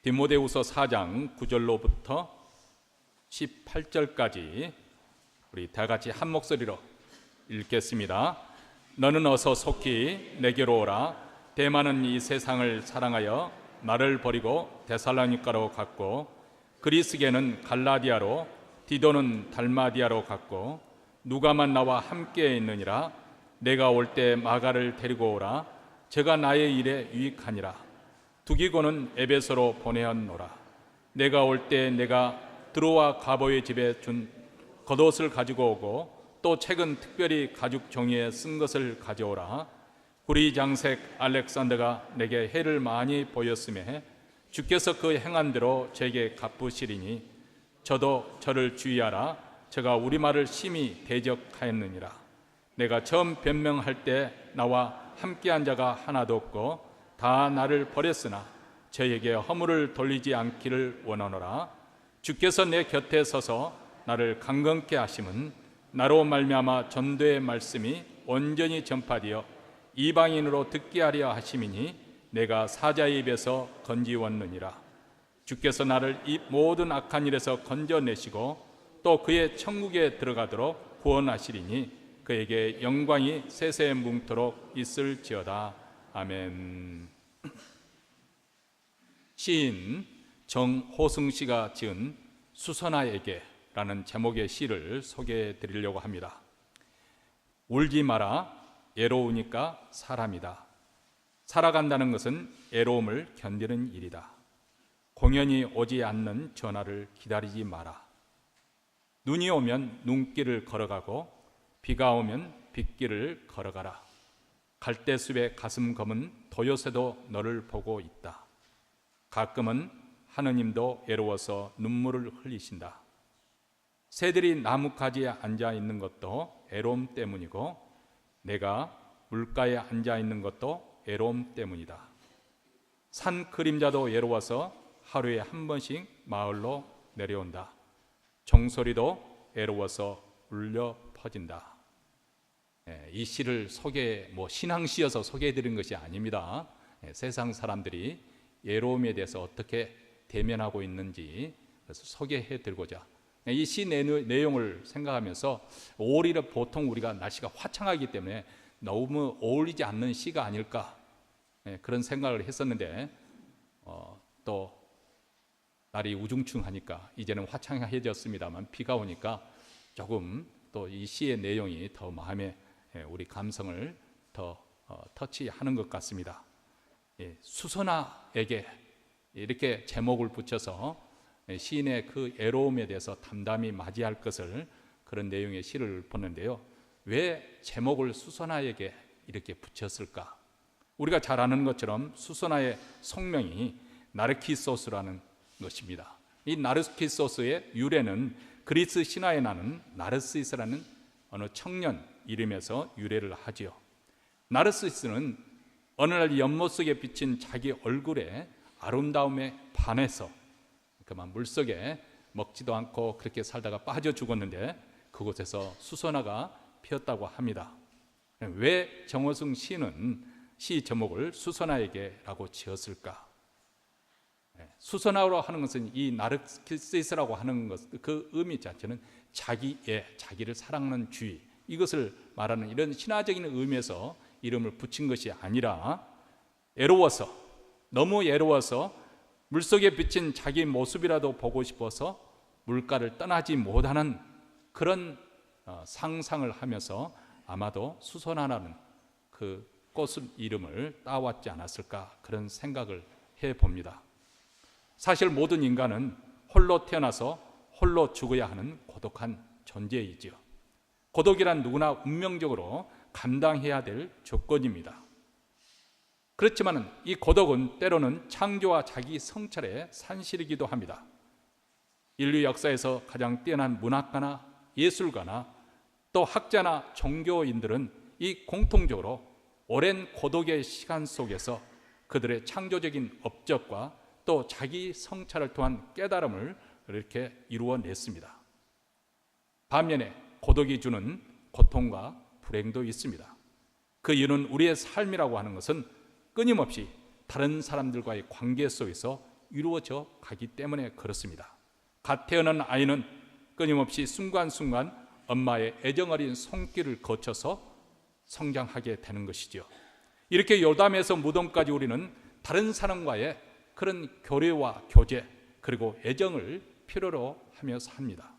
디모데후서 4장 9절로부터 18절까지 우리 다 같이 한 목소리로 읽겠습니다. 너는 어서 속히 내게로 오라. 대만은 이 세상을 사랑하여 나를 버리고 데살로니가로 갔고, 그리스게는 갈라디아로, 디도는 달마디아로 갔고, 누가만 나와 함께 있느니라. 내가 올 때 마가를 데리고 오라. 제가 나의 일에 유익하니라. 두기고는 에베소로 보내었노라. 내가 올 때 내가 드로와 가보의 집에 준 겉옷을 가지고 오고, 또 책은 특별히 가죽 종이에 쓴 것을 가져오라. 구리 장색 알렉산더가 내게 해를 많이 보였음에 주께서 그 행한 대로 제게 갚으시리니 저도 저를 주의하라. 제가 우리말을 심히 대적하였느니라. 내가 처음 변명할 때 나와 함께한 자가 하나도 없고 다 나를 버렸으나 저에게 허물을 돌리지 않기를 원하노라. 주께서 내 곁에 서서 나를 강건케 하심은 나로 말미암아 전도의 말씀이 온전히 전파되어 이방인으로 듣게 하려 하심이니 내가 사자의 입에서 건지웠느니라. 주께서 나를 이 모든 악한 일에서 건져내시고 또 그의 천국에 들어가도록 구원하시리니 그에게 영광이 세세 뭉토록 있을지어다. 아멘. 시인 정호승 씨가 지은 수선아에게 라는 제목의 시를 소개해 드리려고 합니다. 울지 마라. 애로우니까 사람이다. 살아간다는 것은 애로움을 견디는 일이다. 공연히 오지 않는 전화를 기다리지 마라. 눈이 오면 눈길을 걸어가고 비가 오면 빗길을 걸어가라. 갈대숲의 가슴 검은 도요새도 너를 보고 있다. 가끔은 하느님도 애로워서 눈물을 흘리신다. 새들이 나뭇가지에 앉아 있는 것도 애로움 때문이고 내가 물가에 앉아 있는 것도 애로움 때문이다. 산 그림자도 애로워서 하루에 한 번씩 마을로 내려온다. 종소리도 애로워서 울려 퍼진다. 이 시를 신앙시여서 소개해 드린 것이 아닙니다. 세상 사람들이 애로움에 대해서 어떻게 대면하고 있는지 그래서 소개해 드리고자 이 시 내용을 생각하면서 올해는 보통 우리가 날씨가 화창하기 때문에 너무 어울리지 않는 시가 아닐까 그런 생각을 했었는데 또 날이 우중충하니까 이제는 화창해졌습니다만 비가 오니까 조금 또 이 시의 내용이 더 마음에 우리 감성을 더 터치하는 것 같습니다. 수선아에게 이렇게 제목을 붙여서 시인의 그 애로움에 대해서 담담히 맞이할 것을 그런 내용의 시를 보는데요. 왜 제목을 수선아에게 이렇게 붙였을까? 우리가 잘 아는 것처럼 수선아의 성명이 나르키소스라는 것입니다. 이 나르키소스의 유래는 그리스 신화에 나는 나르시스라는 어느 청년 이름에서 유래를 하지요. 나르시스는 어느 날 연못 속에 비친 자기 얼굴의 아름다움에 반해서 그만 물속에 먹지도 않고 그렇게 살다가 빠져 죽었는데 그곳에서 수선화가 피었다고 합니다. 왜 정호승 시는 시 제목을 수선화에게라고 지었을까? 수선화로 하는 것은 이 나르키시스라고 하는 것, 그 의미 자체는 자기를 사랑하는 주의, 이것을 말하는 이런 신화적인 의미에서 이름을 붙인 것이 아니라 너무 애로워서 물속에 비친 자기 모습이라도 보고 싶어서 물가를 떠나지 못하는 그런 상상을 하면서 아마도 수선화라는 그 꽃 이름을 따왔지 않았을까 그런 생각을 해봅니다. 사실 모든 인간은 홀로 태어나서 홀로 죽어야 하는 고독한 존재이지요. 고독이란 누구나 운명적으로 감당해야 될 조건입니다. 그렇지만 이 고독은 때로는 창조와 자기 성찰의 산실이기도 합니다. 인류 역사에서 가장 뛰어난 문학가나 예술가나 또 학자나 종교인들은 이 공통적으로 오랜 고독의 시간 속에서 그들의 창조적인 업적과 또 자기 성찰을 통한 깨달음을 이렇게 이루어냈습니다. 반면에 고독이 주는 고통과 불행도 있습니다. 그 이유는 우리의 삶이라고 하는 것은 끊임없이 다른 사람들과의 관계 속에서 이루어져 가기 때문에 그렇습니다. 갓 태어난 아이는 끊임없이 순간순간 엄마의 애정어린 손길을 거쳐서 성장하게 되는 것이죠. 이렇게 요담에서 무덤까지 우리는 다른 사람과의 그런 교류와 교제 그리고 애정을 필요로 하며 삽니다.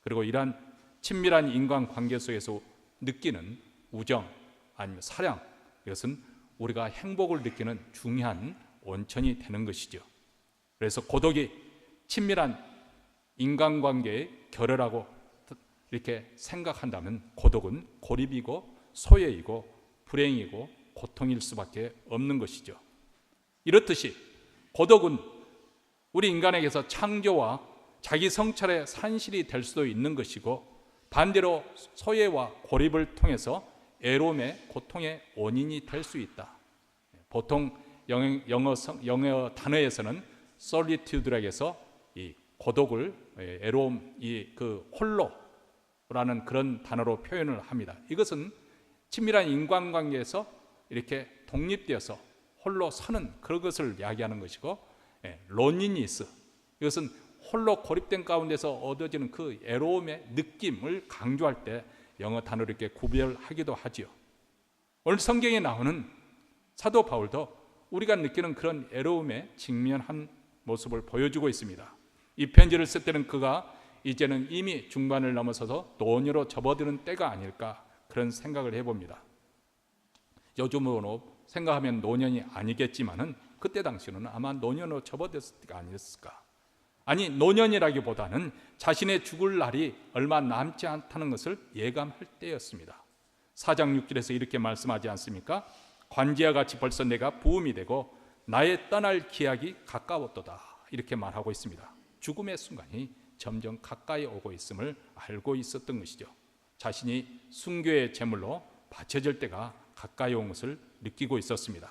그리고 이러한 친밀한 인간관계 속에서 느끼는 우정 아니면 사랑, 이것은 우리가 행복을 느끼는 중요한 원천이 되는 것이죠. 그래서 고독이 친밀한 인간관계의 결여라고 이렇게 생각한다면 고독은 고립이고 소외이고 불행이고 고통일 수밖에 없는 것이죠. 이렇듯이 고독은 우리 인간에게서 창조와 자기 성찰의 산실이 될 수도 있는 것이고, 반대로 소외와 고립을 통해서 애로움의 고통의 원인이 될 수 있다. 보통 영어 단어에서는 solitude에서 이 고독을 애로움, 그 홀로라는 그런 단어로 표현을 합니다. 이것은 친밀한 인간관계에서 이렇게 독립되어서 홀로 서는 그런 것을 이야기하는 것이고, loneliness, 이것은 홀로 고립된 가운데서 얻어지는 그 애로움의 느낌을 강조할 때 영어 단어로 이렇게 구별하기도 하지요. 오늘 성경에 나오는 사도 바울도 우리가 느끼는 그런 애로움에 직면한 모습을 보여주고 있습니다. 이 편지를 쓸 때는 그가 이제는 이미 중반을 넘어서서 노년으로 접어드는 때가 아닐까, 그런 생각을 해봅니다. 요즘으로 생각하면 노년이 아니겠지만은 그때 당시는 아마 노년으로 접어들었을 때가 아니었을까. 아니, 노년이라기보다는 자신의 죽을 날이 얼마 남지 않다는 것을 예감할 때였습니다. 4장 6절에서 이렇게 말씀하지 않습니까? 관지와 같이 벌써 내가 부음이 되고 나의 떠날 기약이 가까웠도다, 이렇게 말하고 있습니다. 죽음의 순간이 점점 가까이 오고 있음을 알고 있었던 것이죠. 자신이 순교의 제물로 바쳐질 때가 가까이 온 것을 느끼고 있었습니다.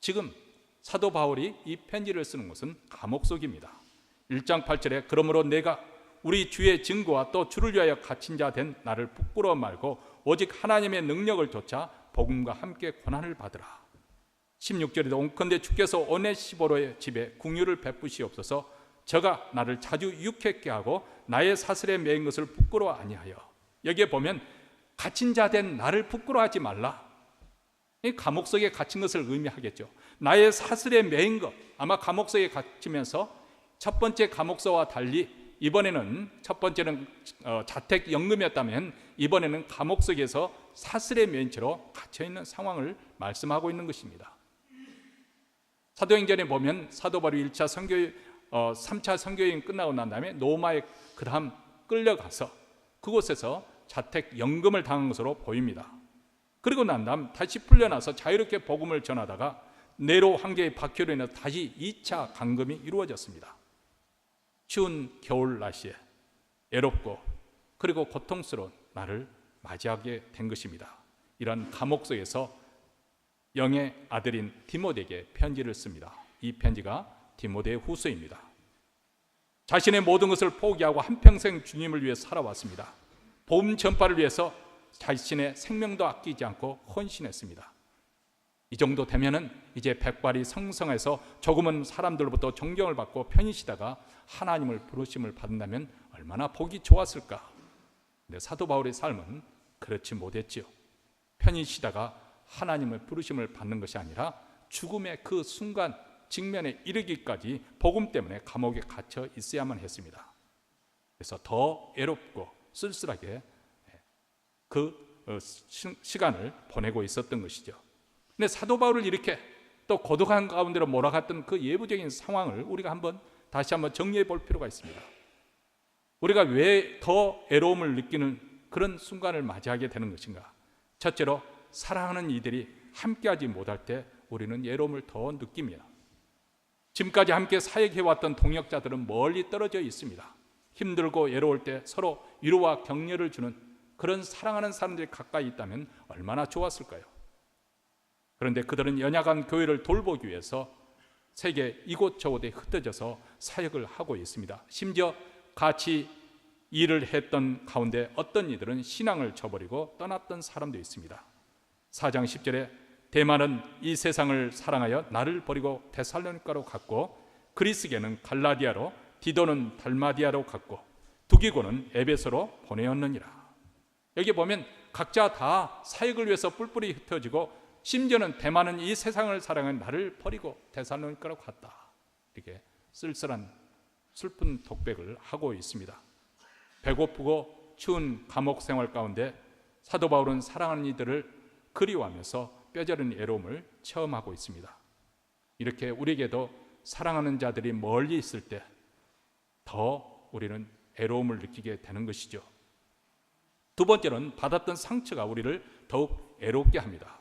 지금 사도 바울이 이 편지를 쓰는 것은 감옥 속입니다. 1장 8절에 그러므로 내가 우리 주의 증거와 또 주를 위하여 갇힌 자 된 나를 부끄러워 말고 오직 하나님의 능력을 좇아 복음과 함께 고난을 받으라. 16절에도 온컨대 주께서 오네시보로의 집에 긍휼을 베푸시옵소서. 저가 나를 자주 유쾌케 하고 나의 사슬에 매인 것을 부끄러워 아니하여. 여기에 보면 갇힌 자 된 나를 부끄러워하지 말라. 이 감옥 속에 갇힌 것을 의미하겠죠. 나의 사슬에 매인 것, 아마 감옥 속에 갇히면서 첫 번째 감옥서와 달리 이번에는, 첫 번째는 자택연금이었다면 이번에는 감옥 속에서 사슬에 매인 채로 갇혀있는 상황을 말씀하고 있는 것입니다. 사도행전에 보면 사도 바울이 3차 선교여행 끝나고 난 다음에 로마에 그다음 끌려가서 그곳에서 자택연금을 당한 것으로 보입니다. 그리고 난 다음 다시 풀려나서 자유롭게 복음을 전하다가 네로 황제의 박해로 인해서 다시 2차 감금이 이루어졌습니다. 추운 겨울 날씨에 애롭고 그리고 고통스러운 날을 맞이하게 된 것입니다. 이런 감옥 속에서 영의 아들인 디모데에게 편지를 씁니다. 이 편지가 디모데의 후서입니다. 자신의 모든 것을 포기하고 한평생 주님을 위해 살아왔습니다. 복음 전파를 위해서 자신의 생명도 아끼지 않고 헌신했습니다. 이 정도 되면은 이제 백발이 성성해서 조금은 사람들로부터 존경을 받고 편히 쉬다가 하나님을 부르심을 받는다면 얼마나 보기 좋았을까. 근데 사도 바울의 삶은 그렇지 못했지요. 편히 쉬다가 하나님의 부르심을 받는 것이 아니라 죽음의 그 순간 직면에 이르기까지 복음 때문에 감옥에 갇혀 있어야만 했습니다. 그래서 더 애롭고 쓸쓸하게 그 시간을 보내고 있었던 것이죠. 근데 사도 바울을 이렇게 또 고독한 가운데로 몰아갔던 그 예부적인 상황을 우리가 다시 한번 정리해 볼 필요가 있습니다. 우리가 왜 더 애로움을 느끼는 그런 순간을 맞이하게 되는 것인가? 첫째로 사랑하는 이들이 함께하지 못할 때 우리는 애로움을 더 느낍니다. 지금까지 함께 사역해왔던 동역자들은 멀리 떨어져 있습니다. 힘들고 외로울 때 서로 위로와 격려를 주는 그런 사랑하는 사람들이 가까이 있다면 얼마나 좋았을까요? 그런데 그들은 연약한 교회를 돌보기 위해서 세계 이곳저곳에 흩어져서 사역을 하고 있습니다. 심지어 같이 일을 했던 가운데 어떤 이들은 신앙을 저버리고 떠났던 사람도 있습니다. 4장 10절에 대만은 이 세상을 사랑하여 나를 버리고 데살로니가로 갔고 그리스계는 갈라디아로, 디도는 달마디아로 갔고 두기고는 에베소로 보내었느니라. 여기 보면 각자 다 사역을 위해서 뿔뿔이 흩어지고 심지어는 대만은 이 세상을 사랑한 나를 버리고 데살로니가로 갔다. 이렇게 쓸쓸한 슬픈 독백을 하고 있습니다. 배고프고 추운 감옥 생활 가운데 사도 바울은 사랑하는 이들을 그리워하면서 뼈저린 애로움을 체험하고 있습니다. 이렇게 우리에게도 사랑하는 자들이 멀리 있을 때 더 우리는 애로움을 느끼게 되는 것이죠. 두 번째는 받았던 상처가 우리를 더욱 애롭게 합니다.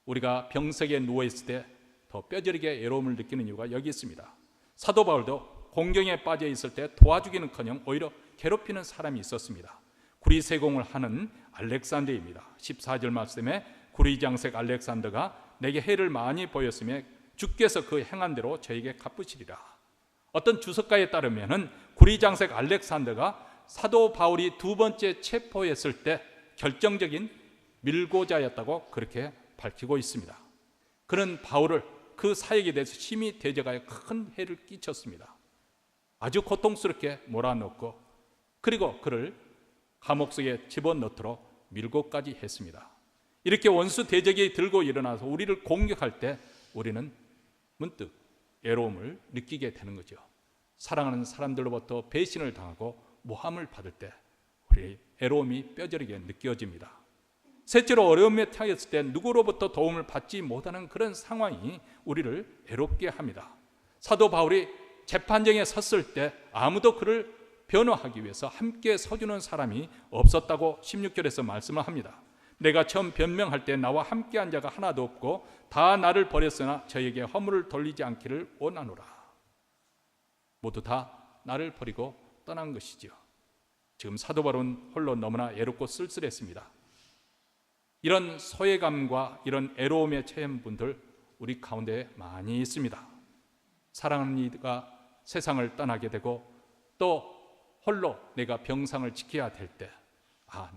우리가 병석에 누워있을 때 더 뼈저리게 애로움을 느끼는 이유가 여기 있습니다. 사도 바울도 공경에 빠져 있을 때 도와주기는커녕 오히려 괴롭히는 사람이 있었습니다. 구리세공을 하는 알렉산더입니다. 14절 말씀에 구리장색 알렉산더가 내게 해를 많이 보였으며 주께서 그 행한 대로 저에게 갚으시리라. 어떤 주석가에 따르면 구리장색 알렉산더가 사도 바울이 두 번째 체포했을 때 결정적인 밀고자였다고 그렇게 밝히고 있습니다. 그는 바울을 그 사역에 대해서 심히 대적하여 큰 해를 끼쳤습니다. 아주 고통스럽게 몰아넣고 그리고 그를 감옥 속에 집어넣도록 밀고까지 했습니다. 이렇게 원수 대적이 들고 일어나서 우리를 공격할 때 우리는 문득 애로움을 느끼게 되는 거죠. 사랑하는 사람들로부터 배신을 당하고 모함을 받을 때 우리의 애로움이 뼈저리게 느껴집니다. 셋째로 어려움에 처했을 때 누구로부터 도움을 받지 못하는 그런 상황이 우리를 애롭게 합니다. 사도 바울이 재판정에 섰을 때 아무도 그를 변호하기 위해서 함께 서주는 사람이 없었다고 16절에서 말씀을 합니다. 내가 처음 변명할 때 나와 함께한 자가 하나도 없고 다 나를 버렸으나 저에게 허물을 돌리지 않기를 원하노라. 모두 다 나를 버리고 떠난 것이죠. 지금 사도 바울은 홀로 너무나 애롭고 쓸쓸했습니다. 이런 소외감과 이런 애로움에 처한 분들 우리 가운데 많이 있습니다. 사랑하는 이가 세상을 떠나게 되고 또 홀로 내가 병상을 지켜야 될 때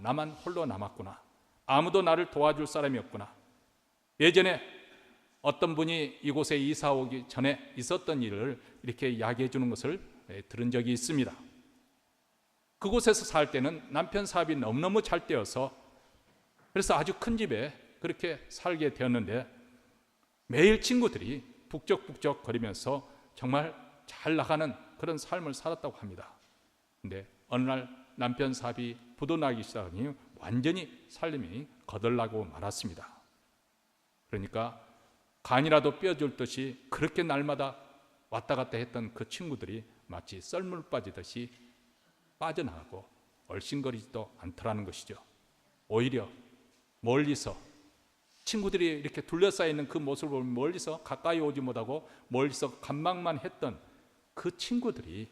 나만 홀로 남았구나. 아무도 나를 도와줄 사람이 없구나. 예전에 어떤 분이 이곳에 이사 오기 전에 있었던 일을 이렇게 이야기해 주는 것을 들은 적이 있습니다. 그곳에서 살 때는 남편 사업이 너무너무 잘 되어서 그래서 아주 큰 집에 그렇게 살게 되었는데 매일 친구들이 북적북적 거리면서 정말 잘 나가는 그런 삶을 살았다고 합니다. 근데 어느 날 남편 사업이 부도나기 시작하니 완전히 삶이 거덜나고 말았습니다. 그러니까 간이라도 뼈줄 듯이 그렇게 날마다 왔다 갔다 했던 그 친구들이 마치 썰물 빠지듯이 빠져나가고 얼씬거리지도 않더라는 것이죠. 오히려 멀리서 친구들이 이렇게 둘러싸여 있는 그 모습을 보면 멀리서 가까이 오지 못하고 멀리서 관망만 했던 그 친구들이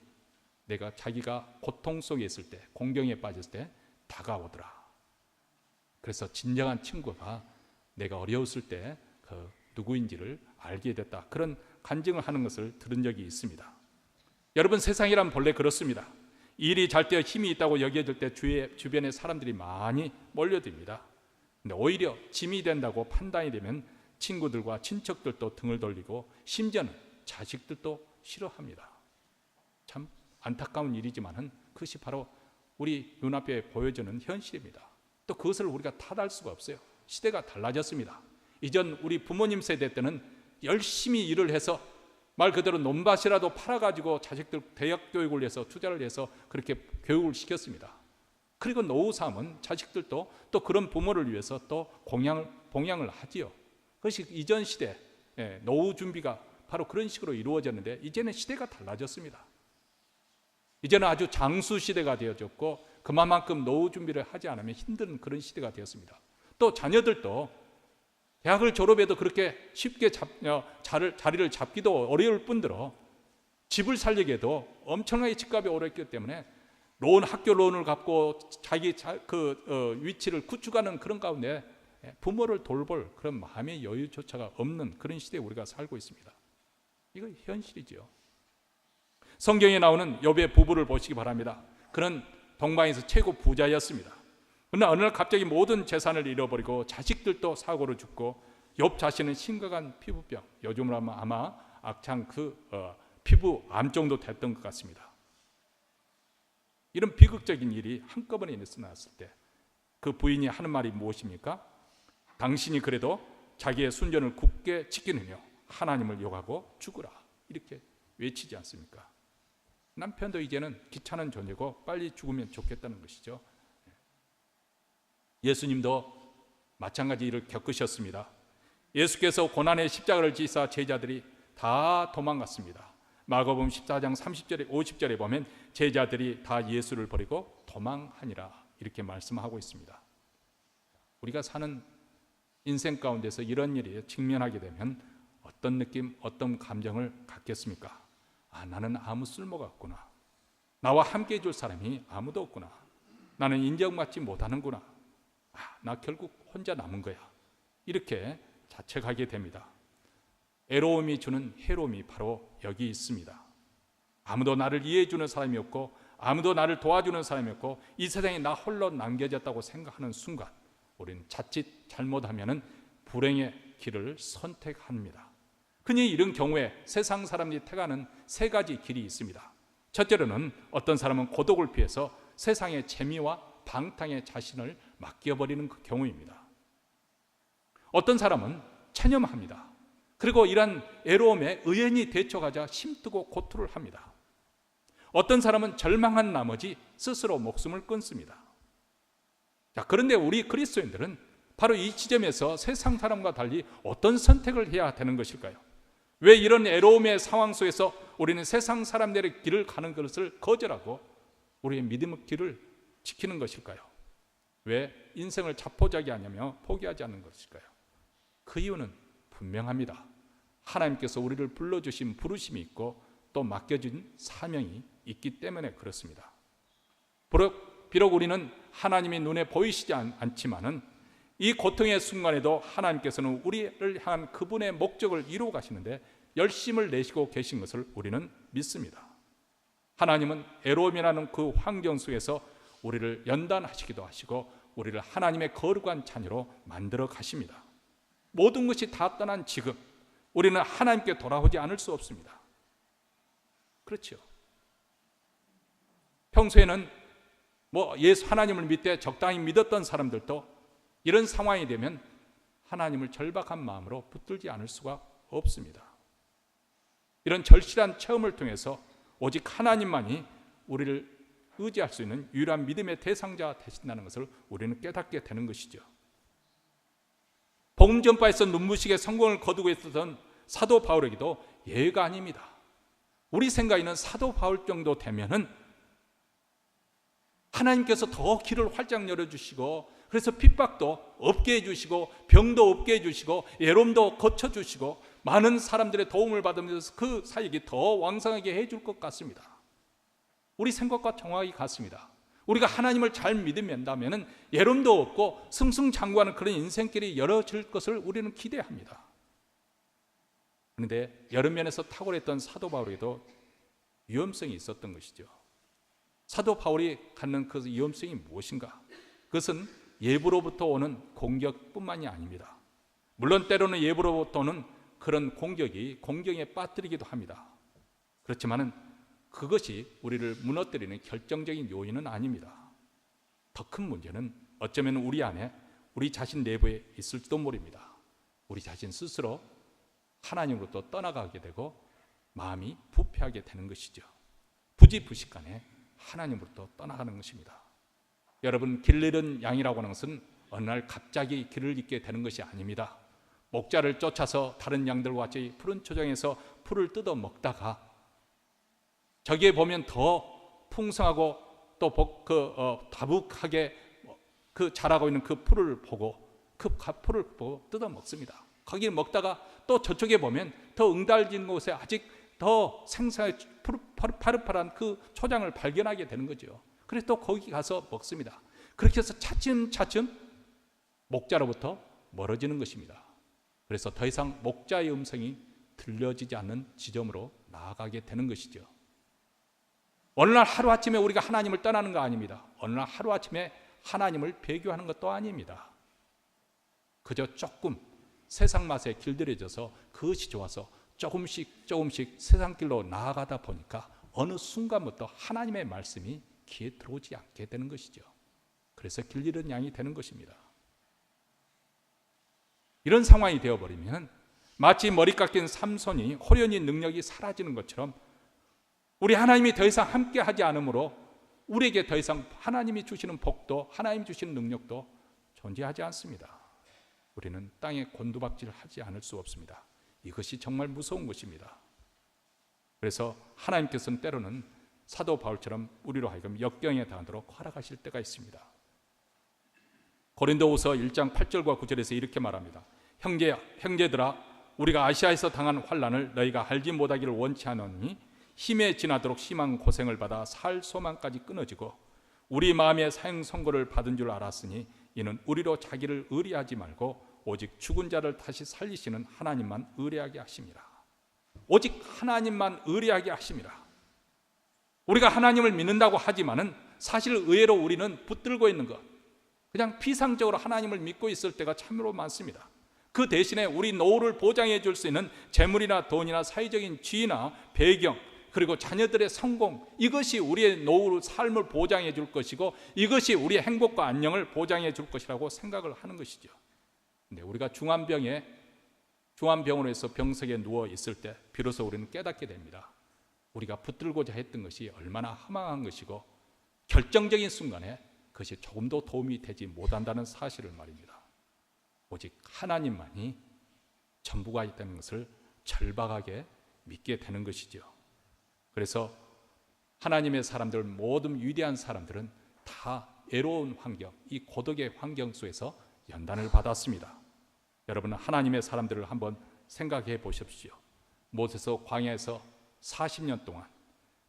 내가 자기가 고통 속에 있을 때, 공경에 빠졌을 때 다가오더라. 그래서 진정한 친구가 내가 어려웠을 때 그 누구인지를 알게 됐다. 그런 간증을 하는 것을 들은 적이 있습니다. 여러분, 세상이란 본래 그렇습니다. 일이 잘 되어 힘이 있다고 여겨질 때 주변에 사람들이 많이 몰려듭니다. 근데 오히려 짐이 된다고 판단이 되면 친구들과 친척들도 등을 돌리고 심지어는 자식들도 싫어합니다. 참 안타까운 일이지만은 그것이 바로 우리 눈앞에 보여지는 현실입니다. 또 그것을 우리가 탓할 수가 없어요. 시대가 달라졌습니다. 이전 우리 부모님 세대 때는 열심히 일을 해서 말 그대로 논밭이라도 팔아가지고 자식들 대학 교육을 위해서 투자를 해서 그렇게 교육을 시켰습니다. 그리고 노후 삶은 자식들도 또 그런 부모를 위해서 또 봉양을 하지요. 그것이 이전 시대 노후 준비가 바로 그런 식으로 이루어졌는데 이제는 시대가 달라졌습니다. 이제는 아주 장수 시대가 되어졌고 그만큼 노후 준비를 하지 않으면 힘든 그런 시대가 되었습니다. 또 자녀들도 대학을 졸업해도 그렇게 쉽게 자리를 잡기도 어려울 뿐더러 집을 살려기에도 엄청나게 집값이 오르기 때문에 학교 론을 갚고 자기 위치를 구축하는 그런 가운데 부모를 돌볼 그런 마음의 여유조차가 없는 그런 시대에 우리가 살고 있습니다. 이거 현실이죠. 성경에 나오는 욥의 부부를 보시기 바랍니다. 그는 동방에서 최고 부자였습니다. 그러나 어느 날 갑자기 모든 재산을 잃어버리고 자식들도 사고로 죽고 욥 자신은 심각한 피부병, 요즘으로 하면 아마 악창 피부 암 정도 됐던 것 같습니다. 이런 비극적인 일이 한꺼번에 일어났을 때 그 부인이 하는 말이 무엇입니까? 당신이 그래도 자기의 순전을 굳게 지키느며 하나님을 욕하고 죽으라, 이렇게 외치지 않습니까? 남편도 이제는 귀찮은 존재고 빨리 죽으면 좋겠다는 것이죠. 예수님도 마찬가지 일을 겪으셨습니다. 예수께서 고난의 십자가를 지사 제자들이 다 도망갔습니다. 마가복음 14장 30절에 50절에 보면 제자들이 다 예수를 버리고 도망하니라, 이렇게 말씀하고 있습니다. 우리가 사는 인생 가운데서 이런 일에 직면하게 되면 어떤 느낌, 어떤 감정을 갖겠습니까? 나는 아무 쓸모가 없구나. 나와 함께 해줄 사람이 아무도 없구나. 나는 인정받지 못하는구나. 나 결국 혼자 남은 거야. 이렇게 자책하게 됩니다. 애로움이 주는 해로움이 바로 여기 있습니다. 아무도 나를 이해해 주는 사람이 없고 아무도 나를 도와주는 사람이 없고 이 세상에 나 홀로 남겨졌다고 생각하는 순간 우리는 자칫 잘못하면 불행의 길을 선택합니다. 흔히 이런 경우에 세상 사람들이 택하는 세 가지 길이 있습니다. 첫째로는 어떤 사람은 고독을 피해서 세상의 재미와 방탕에 자신을 맡겨버리는 그 경우입니다. 어떤 사람은 체념합니다. 그리고 이런 애로움에 의연히 대처하자 힘뜨고 고투를 합니다. 어떤 사람은 절망한 나머지 스스로 목숨을 끊습니다. 그런데 우리 그리스도인들은 바로 이 지점에서 세상 사람과 달리 어떤 선택을 해야 되는 것일까요? 왜 이런 애로움의 상황 속에서 우리는 세상 사람들의 길을 가는 것을 거절하고 우리의 믿음의 길을 지키는 것일까요? 왜 인생을 자포자기하냐며 포기하지 않는 것일까요? 그 이유는 분명합니다. 하나님께서 우리를 불러주신 부르심이 있고 또 맡겨진 사명이 있기 때문에 그렇습니다. 비록 우리는 하나님이 눈에 보이시지 않지만은 이 고통의 순간에도 하나님께서는 우리를 향한 그분의 목적을 이루어 가시는데 열심을 내시고 계신 것을 우리는 믿습니다. 하나님은 애로움이라는 그 환경 속에서 우리를 연단하시기도 하시고 우리를 하나님의 거룩한 자녀로 만들어 가십니다. 모든 것이 다 떠난 지금 우리는 하나님께 돌아오지 않을 수 없습니다. 그렇죠. 평소에는 예수 하나님을 믿되 적당히 믿었던 사람들도 이런 상황이 되면 하나님을 절박한 마음으로 붙들지 않을 수가 없습니다. 이런 절실한 체험을 통해서 오직 하나님만이 우리를 의지할 수 있는 유일한 믿음의 대상자가 되신다는 것을 우리는 깨닫게 되는 것이죠. 복음 전파에서 눈부시게 성공을 거두고 있었던 사도 바울에게도 예외가 아닙니다. 우리 생각에는 사도 바울 정도 되면은 하나님께서 더 길을 활짝 열어주시고 그래서 핍박도 없게 해주시고 병도 없게 해주시고 애로움도 거쳐주시고 많은 사람들의 도움을 받으면서 그 사역이 더 왕성하게 해줄 것 같습니다. 우리 생각과 정확히 같습니다. 우리가 하나님을 잘 믿으면다면 애로움도 없고 승승장구하는 그런 인생길이 열어질 것을 우리는 기대합니다. 그런데 여러 면에서 탁월했던 사도 바울에게도 위험성이 있었던 것이죠. 사도 바울이 갖는 그 위험성이 무엇인가? 그것은 예부로부터 오는 공격뿐만이 아닙니다. 물론 때로는 예부로부터 오는 그런 공격이 공경에 빠뜨리기도 합니다. 그렇지만은 그것이 우리를 무너뜨리는 결정적인 요인은 아닙니다. 더 큰 문제는 어쩌면 우리 안에 우리 자신 내부에 있을지도 모릅니다. 우리 자신 스스로 하나님으로부터 떠나가게 되고 마음이 부패하게 되는 것이죠. 부지부식간에 하나님으로부터 떠나가는 것입니다. 여러분, 길 잃은 양이라고 하는 것은 어느 날 갑자기 길을 잃게 되는 것이 아닙니다. 목자를 쫓아서 다른 양들과 같이 푸른 초장에서 풀을 뜯어 먹다가 저기에 보면 더 풍성하고 또 다북하게 그 자라고 있는 그 풀을 보고 뜯어 먹습니다. 거기를 먹다가 또 저쪽에 보면 더 응달진 곳에 아직 더 생생하게 파릇파릇한 그 초장을 발견하게 되는 거죠. 그래서 또 거기 가서 먹습니다. 그렇게 해서 차츰차츰 목자로부터 멀어지는 것입니다. 그래서 더 이상 목자의 음성이 들려지지 않는 지점으로 나아가게 되는 것이죠. 어느 날 하루아침에 우리가 하나님을 떠나는 거 아닙니다. 어느 날 하루아침에 하나님을 배교하는 것도 아닙니다. 그저 조금 세상 맛에 길들여져서 그것이 좋아서 조금씩 세상길로 나아가다 보니까 어느 순간부터 하나님의 말씀이 귀에 들어오지 않게 되는 것이죠. 그래서 길 잃은 양이 되는 것입니다. 이런 상황이 되어버리면 마치 머리 깎인 삼손이 호련히 능력이 사라지는 것처럼 우리 하나님이 더 이상 함께하지 않으므로 우리에게 더 이상 하나님이 주시는 복도, 하나님 주시는 능력도 존재하지 않습니다. 우리는 땅에 곤두박질하지 않을 수 없습니다. 이것이 정말 무서운 것입니다. 그래서 하나님께서는 때로는 사도 바울처럼 우리로 하여금 역경에 당하도록 허락하실 때가 있습니다. 고린도후서 1장 8절과 9절에서 이렇게 말합니다. 형제들아, 우리가 아시아에서 당한 환난을 너희가 알지 못하기를 원치 않으니 힘에 지나도록 심한 고생을 받아 살 소망까지 끊어지고 우리 마음에 사형 선고를 받은 줄 알았으니 이는 우리로 자기를 의뢰하지 말고 오직 죽은 자를 다시 살리시는 하나님만 의뢰하게 하심이라. 오직 하나님만 의뢰하게 하심이라. 우리가 하나님을 믿는다고 하지만은 사실 의외로 우리는 붙들고 있는 것, 그냥 피상적으로 하나님을 믿고 있을 때가 참으로 많습니다. 그 대신에 우리 노후를 보장해 줄 수 있는 재물이나 돈이나 사회적인 지위나 배경, 그리고 자녀들의 성공, 이것이 우리의 노후 삶을 보장해 줄 것이고 이것이 우리의 행복과 안녕을 보장해 줄 것이라고 생각을 하는 것이죠. 근데 우리가 중환병원에서 병석에 누워 있을 때 비로소 우리는 깨닫게 됩니다. 우리가 붙들고자 했던 것이 얼마나 허망한 것이고 결정적인 순간에 그것이 조금도 도움이 되지 못한다는 사실을 말입니다. 오직 하나님만이 전부가 있다는 것을 절박하게 믿게 되는 것이죠. 그래서 하나님의 사람들, 모든 위대한 사람들은 다 애로운 환경, 이 고독의 환경 속에서 연단을 받았습니다. 여러분은 하나님의 사람들을 한번 생각해 보십시오. 모세서 광야에서 40년 동안,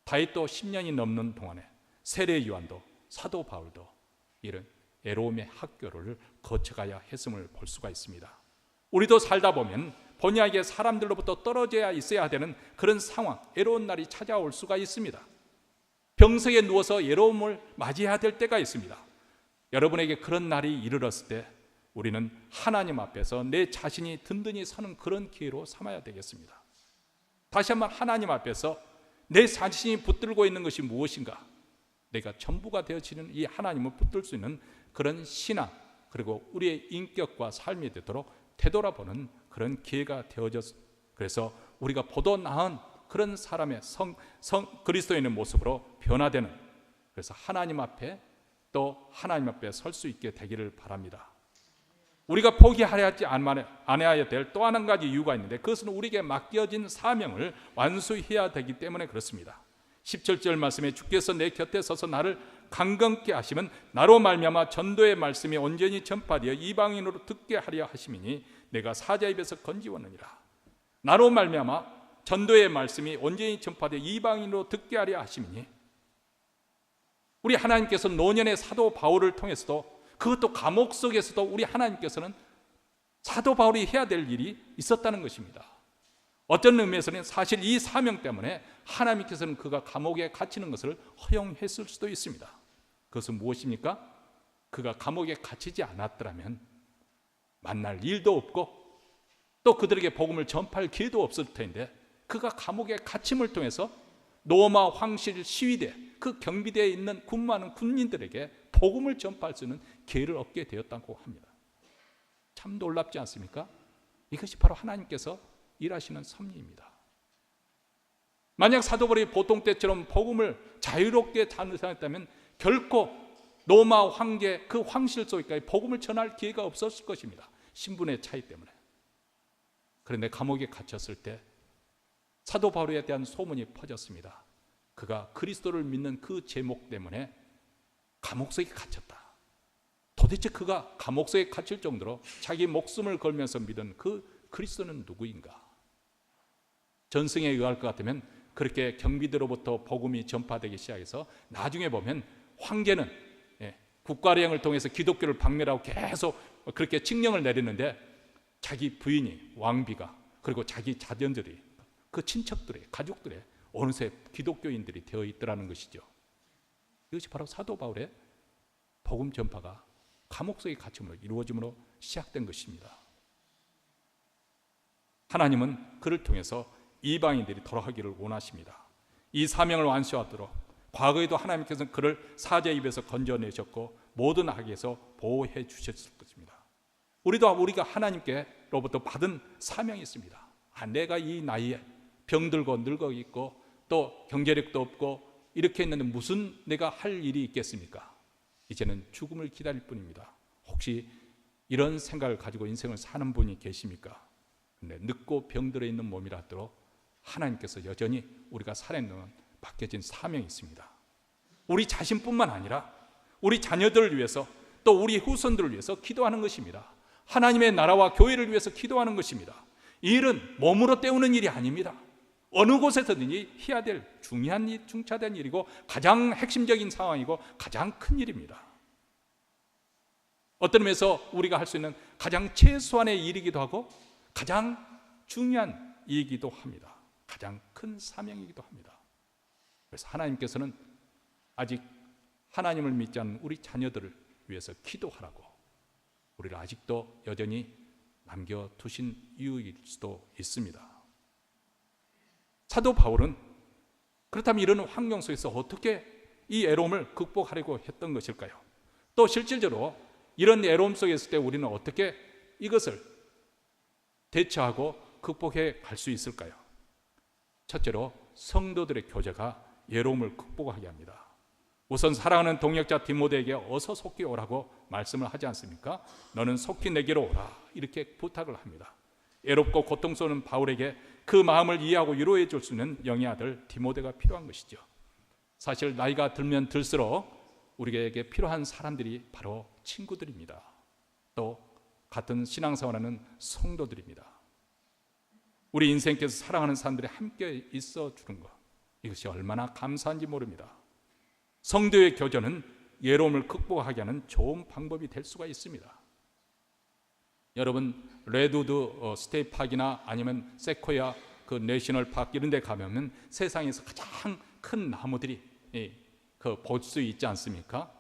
다윗도 10년이 넘는 동안에 세례 요한도 사도 바울도 이런 애로움의 학교를 거쳐가야 했음을 볼 수가 있습니다. 우리도 살다 보면 본의 아니게 사람들로부터 떨어져야 있어야 되는 그런 상황, 애로운 날이 찾아올 수가 있습니다. 병석에 누워서 외로움을 맞이해야 될 때가 있습니다. 여러분에게 그런 날이 이르렀을 때 우리는 하나님 앞에서 내 자신이 든든히 서는 그런 기회로 삼아야 되겠습니다. 다시 한번 하나님 앞에서 내 자신이 붙들고 있는 것이 무엇인가, 내가 전부가 되어지는 이 하나님을 붙들 수 있는 그런 신앙, 그리고 우리의 인격과 삶이 되도록 되돌아보는 그런 기회가 되어졌. 그래서 우리가 보도 나은 그런 사람의 그리스도인의 모습으로 변화되는, 그래서 하나님 앞에 또 하나님 앞에 설 수 있게 되기를 바랍니다. 우리가 포기하지 않아야 될 또 한 가지 이유가 있는데, 그것은 우리에게 맡겨진 사명을 완수해야 되기 때문에 그렇습니다. 17절 말씀에 주께서 내 곁에 서서 나를 강건케 하시면 나로 말미암아 전도의 말씀이 온전히 전파되어 이방인으로 듣게 하려 하심이니 내가 사자 입에서 건지웠느니라. 나로 말미암아 전도의 말씀이 온전히 전파되어 이방인으로 듣게 하려 하심이니, 우리 하나님께서 노년의 사도 바울을 통해서도, 그것도 감옥 속에서도 우리 하나님께서는 사도 바울이 해야 될 일이 있었다는 것입니다. 어떤 의미에서는 사실 이 사명 때문에 하나님께서는 그가 감옥에 갇히는 것을 허용했을 수도 있습니다. 그것은 무엇입니까? 그가 감옥에 갇히지 않았더라면 만날 일도 없고 또 그들에게 복음을 전파할 기회도 없을 텐데, 그가 감옥에 갇힘을 통해서 로마 황실 시위대, 그 경비대에 있는 군무하는 군인들에게 복음을 전파할 수 있는 기회를 얻게 되었다고 합니다. 참 놀랍지 않습니까? 이것이 바로 하나님께서 일하시는 섭리입니다. 만약 사도 바울이 보통 때처럼 복음을 자유롭게 전했다면 결코 로마 황제 그 황실 속에까지 복음을 전할 기회가 없었을 것입니다. 신분의 차이 때문에. 그런데 감옥에 갇혔을 때 사도 바울에 대한 소문이 퍼졌습니다. 그가 그리스도를 믿는 그 제목 때문에 감옥 속에 갇혔다. 도대체 그가 감옥 속에 갇힐 정도로 자기 목숨을 걸면서 믿은 그 그리스도는 누구인가? 전승에 의할 것 같으면 그렇게 경비대로부터 복음이 전파되기 시작해서 나중에 보면 황제는 국가령을 통해서 기독교를 박멸하고 계속 그렇게 칙령을 내리는데, 자기 부인이, 왕비가, 그리고 자기 자녀들이, 그 친척들의, 가족들의 어느새 기독교인들이 되어 있더라는 것이죠. 이것이 바로 사도 바울의 복음 전파가 감옥 속의 갇힘으로 이루어짐으로 시작된 것입니다. 하나님은 그를 통해서 이방인들이 돌아가기를 원하십니다. 이 사명을 완수하도록 과거에도 하나님께서는 그를 사자의 입에서 건져내셨고 모든 악에서 보호해 주셨을 것입니다. 우리가 하나님께로부터 받은 사명이 있습니다. 내가 이 나이에 병들고 늙어 있고 또 경제력도 없고 이렇게 있는데 무슨 내가 할 일이 있겠습니까? 이제는 죽음을 기다릴 뿐입니다. 혹시 이런 생각을 가지고 인생을 사는 분이 계십니까? 근데 늙고 병들어 있는 몸이라 하도록 하나님께서 여전히 우리가 살아있는 맡겨진 사명이 있습니다. 우리 자신뿐만 아니라 우리 자녀들을 위해서 또 우리 후손들을 위해서 기도하는 것입니다. 하나님의 나라와 교회를 위해서 기도하는 것입니다. 이 일은 몸으로 때우는 일이 아닙니다. 어느 곳에서든지 해야 될 중요한 중차대한 일이고 가장 핵심적인 상황이고 가장 큰 일입니다. 어떤 면에서 우리가 할 수 있는 가장 최소한의 일이기도 하고 가장 중요한 일이기도 합니다. 가장 큰 사명이기도 합니다. 그래서 하나님께서는 아직 하나님을 믿지 않는 우리 자녀들을 위해서 기도하라고 우리를 아직도 여전히 남겨두신 이유일 수도 있습니다. 사도 바울은 그렇다면 이런 환경 속에서 어떻게 이 애로움을 극복하려고 했던 것일까요? 또 실질적으로 이런 애로움 속에 있을 때 우리는 어떻게 이것을 대처하고 극복해 갈 수 있을까요? 첫째로 성도들의 교제가 애로움을 극복하게 합니다. 우선 사랑하는 동역자 디모데에게 어서 속히 오라고 말씀을 하지 않습니까? 너는 속히 내게로 오라 이렇게 부탁을 합니다. 애롭고 고통스러운 바울에게 그 마음을 이해하고 위로해 줄 수 있는 영의 아들 디모데가 필요한 것이죠. 사실 나이가 들면 들수록 우리에게 필요한 사람들이 바로 친구들입니다. 또 같은 신앙생활하는 성도들입니다. 우리 인생께서 사랑하는 사람들이 함께 있어 주는 것, 이것이 얼마나 감사한지 모릅니다. 성도의 교제는 외로움을 극복하게 하는 좋은 방법이 될 수가 있습니다. 여러분 레드우드 스테이트파크나 아니면 세코야 그 내셔널 파크 이런 데 가면 세상에서 가장 큰 나무들이 볼 수 있지 않습니까?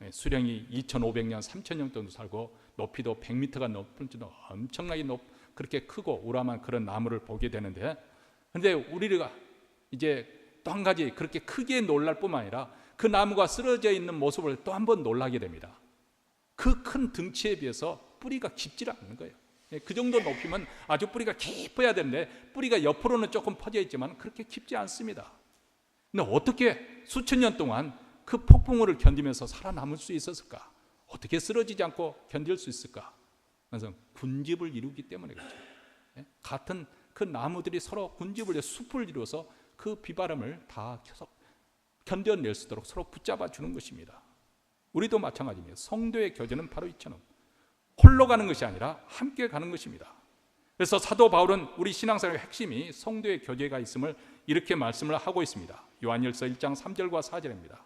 수령이 2500년, 3000년 정도 살고 높이도 100m가 높을 정도 엄청나게 그렇게 크고 우람한 그런 나무를 보게 되는데, 그런데 우리가 이제 또 한 가지 그렇게 크게 놀랄 뿐만 아니라 그 나무가 쓰러져 있는 모습을 또 한 번 놀라게 됩니다. 그 큰 등치에 비해서 뿌리가 깊지 않는 거예요. 그 정도 높이면 아주 뿌리가 깊어야 되는데 뿌리가 옆으로는 조금 퍼져 있지만 그렇게 깊지 않습니다. 근데 어떻게 수천 년 동안 그 폭풍우를 견디면서 살아남을 수 있었을까? 어떻게 쓰러지지 않고 견딜 수 있을까? 그래서 군집을 이루기 때문에 그렇죠. 같은 그 나무들이 서로 군집을 숲을 이루어서 그 비바람을 다 계속 견뎌낼 수 있도록 서로 붙잡아 주는 것입니다. 우리도 마찬가지입니다. 성도의 교제는 바로 이처럼 홀로 가는 것이 아니라 함께 가는 것입니다. 그래서 사도 바울은 우리 신앙생활의 핵심이 성도의 교제가 있음을 이렇게 말씀을 하고 있습니다. 요한일서 1장 3절과 4절입니다.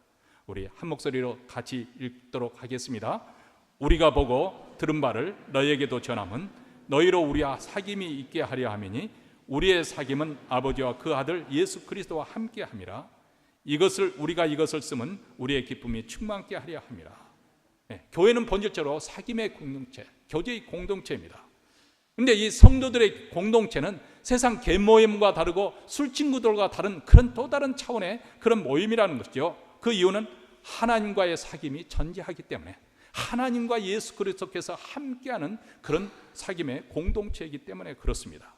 우리 한 목소리로 같이 읽도록 하겠습니다. 우리가 보고 들은 바를 너희에게도 전함은 너희로 우리와 사귐이 있게 하려 함이니 우리의 사귐은 아버지와 그 아들 예수 그리스도와 함께 함이라. 우리가 이것을 쓰면 우리의 기쁨이 충만케 하려 함이라. 교회는 본질적으로 사귐의 공동체, 교제의 공동체입니다. 그런데 이 성도들의 공동체는 세상 개모임과 다르고 술친구들과 다른 그런 또 다른 차원의 그런 모임이라는 것이죠. 그 이유는 하나님과의 사귐이 전제하기 때문에 하나님과 예수 그리스도께서 함께하는 그런 사귐의 공동체이기 때문에 그렇습니다.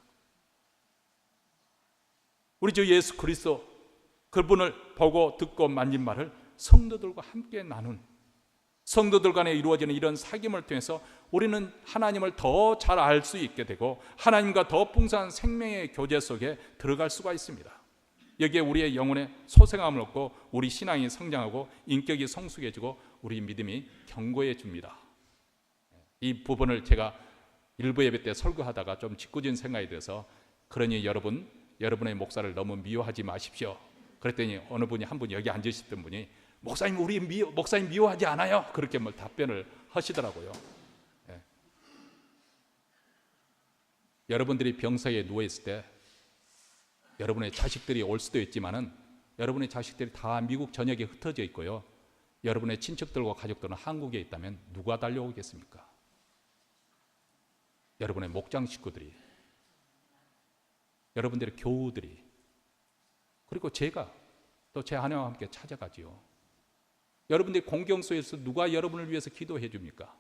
우리 주 예수 그리스도 그분을 보고 듣고 만진 말을 성도들과 함께 나눈, 성도들 간에 이루어지는 이런 사귐을 통해서 우리는 하나님을 더 잘 알 수 있게 되고 하나님과 더 풍성한 생명의 교제 속에 들어갈 수가 있습니다. 여기에 우리의 영혼의 소생함을 얻고 우리 신앙이 성장하고 인격이 성숙해지고 우리 믿음이 견고해집니다. 이 부분을 제가 일부 예배 때 설교하다가 좀 짓궂은 생각이 들어서, 그러니 여러분의 목사를 너무 미워하지 마십시오. 그랬더니 어느 분이 한 분 여기 앉으셨던 분이 목사님 우리 목사님 미워하지 않아요. 그렇게 답변을 하시더라고요. 여러분들이 병석에 누워있을 때 여러분의 자식들이 올 수도 있지만은 여러분의 자식들이 다 미국 전역에 흩어져 있고요. 여러분의 친척들과 가족들은 한국에 있다면 누가 달려오겠습니까? 여러분의 목장 식구들이. 여러분들의 교우들이, 그리고 제가 또 제 아내와 함께 찾아가지요. 여러분들이 공경 속에서 누가 여러분을 위해서 기도해 줍니까?